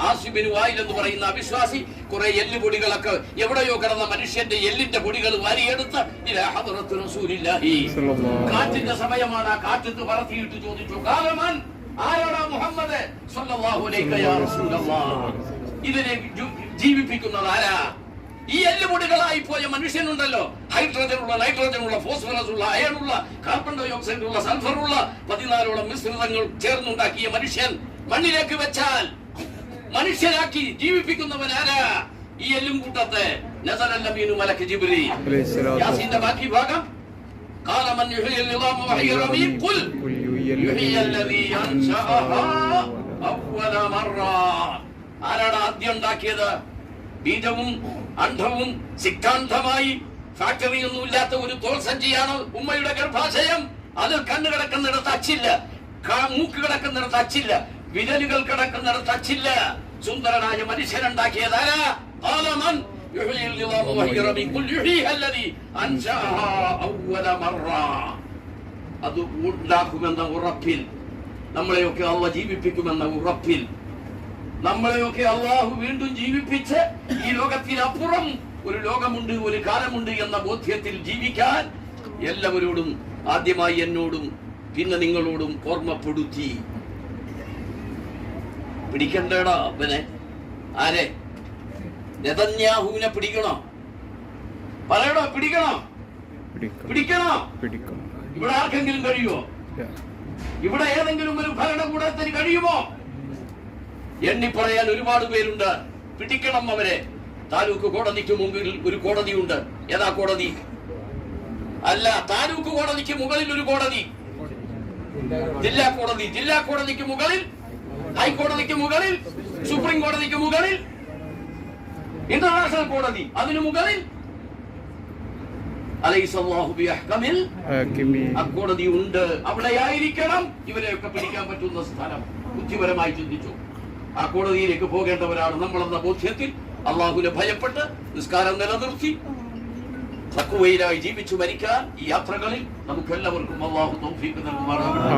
ആസിബിൻ വായിൽ എന്ന് പറയുന്ന അവിശ്വാസി കുറെ എല്ലുപൊടികളൊക്കെ എവിടെയോ കിടന്ന മനുഷ്യന്റെ എല്ലിന്റെ പൊടികൾ വാരിയെടുത്ത് കാറ്റിന്റെ സമയമാണ്. ആ കാറ്റത്ത് പറത്തിയിട്ട് ചോദിച്ചു, കാലമൻ ആരാടാ മുഹമ്മദ് സ്വല്ലല്ലാഹു അലൈഹി യാ റസൂലല്ലാഹ്, ഇതിനെ ജീവിപ്പിക്കുന്നത് ആരാ? ഈ എല്ലുപൊടികളായി പോയ മനുഷ്യനുണ്ടല്ലോ, ഹൈഡ്രജനുള്ള, നൈട്രജനുള്ള, ഫോസ്ഫറസ് ഉള്ള, അയണുള്ള, കാർബൺ ഡൈ ഓക്സൈഡ് ഉള്ള, സൾഫർ ഉള്ള 14ഓളം മിശ്രിതങ്ങൾ ചേർന്നുണ്ടാക്കിയ മനുഷ്യൻ മണ്ണിലേക്ക് വെച്ചാൽ മനുഷ്യരാക്കി ജീവിപ്പിക്കുന്നവൻ ആരാ? ഈ എല്ലും കൂട്ടത്തെ നസലൽ നബിയു മലക്ക് ജിബ്രീൽ. യാസീന്റെ ബാക്കി ഭാഗം قال من يحيي العظام وهي رميم قل يحيي الذي انشأها اول مره. ആരാണ് ആദ്യം ഉണ്ടാക്കിയത്? ബീജവും അണ്ഡവും സിദ്ധാന്തമായി ഫാക്ടറിയൊന്നും ഇല്ലാത്ത ഒരു തോൾ സഞ്ചിയാണ് ഉമ്മയുടെ ഗർഭാശയം. അതിൽ കണ്ണ് കിടക്കുന്നിടത്ത് അച്ചില്ല, മൂക്ക് കിടക്കുന്നിടത്ത് അച്ചില്ല, വിരലുകൾ കിടക്കുന്നിടത്ത് അച്ചില്ല. സുന്ദരനായ മനുഷ്യനുണ്ടാക്കിയതാരാ? ആലമൻ അത് ഉണ്ടാക്കുമെന്ന ഉറപ്പിൽ, നമ്മളെയൊക്കെ അള്ളാഹു ജീവിപ്പിക്കുമെന്ന ഉറപ്പിൽ, നമ്മളെയൊക്കെ അള്ളാഹു വീണ്ടും ജീവിപ്പിച്ച് ഈ ലോകത്തിനപ്പുറം ഒരു ലോകമുണ്ട്, ഒരു കാലമുണ്ട് എന്ന ബോധ്യത്തിൽ ജീവിക്കാൻ എല്ലാവരോടും ആദ്യമായി എന്നോടും പിന്നെ നിങ്ങളോടും ഓർമ്മപ്പെടുത്തി. പിടിക്കണ്ടേടാ അവനെ. ആരെ? നെതന്യാഹുവിനെ പിടിക്കണോ? പറയണോ? പിടിക്കണോ? പിടിക്കണോ? ഇവിടെ ആർക്കെങ്കിലും കഴിയുമോ? ഇവിടെ ഏതെങ്കിലും ഒരു ഭരണകൂടത്തിന് കഴിയുമോ? എണ്ണി പറയാൻ ഒരുപാട് പേരുണ്ട്. പിടിക്കണം അവരെ. താലൂക്ക് കോടതിക്ക് മുമ്പിൽ ഒരു കോടതിയുണ്ട്. ഏതാ കോടതി? അല്ല, താലൂക്ക് കോടതിക്ക് മുകളിൽ ഒരു കോടതി, ജില്ലാ കോടതി. ജില്ലാ കോടതിക്ക് മുകളിൽ ഹൈക്കോടതിക്ക് മുകളിൽ, സുപ്രീം കോടതിക്ക് മുകളിൽ ഇന്റർനാഷണൽ കോടതി, അതിനു മുകളിൽ കോടതി ഉണ്ട്. അവിടെയായിരിക്കണം ഇവരെയൊക്കെ പിടിക്കാൻ പറ്റുന്ന സ്ഥലം. ബുദ്ധിപരമായി ചിന്തിച്ചു. ആ കോടതിയിലേക്ക് പോകേണ്ടവരാണ് നമ്മളെന്ന ബോധ്യത്തിൽ അള്ളാഹുവിനെ ഭയപ്പെട്ട് നിസ്കാരം നിലനിർത്തി തഖ്വയിലായി ജീവിച്ചു മരിക്കാൻ ഈ യാത്രകളിൽ നമുക്കെല്ലാവർക്കും അള്ളാഹു തൗഫീഖ് നൽകുമാറാകട്ടെ.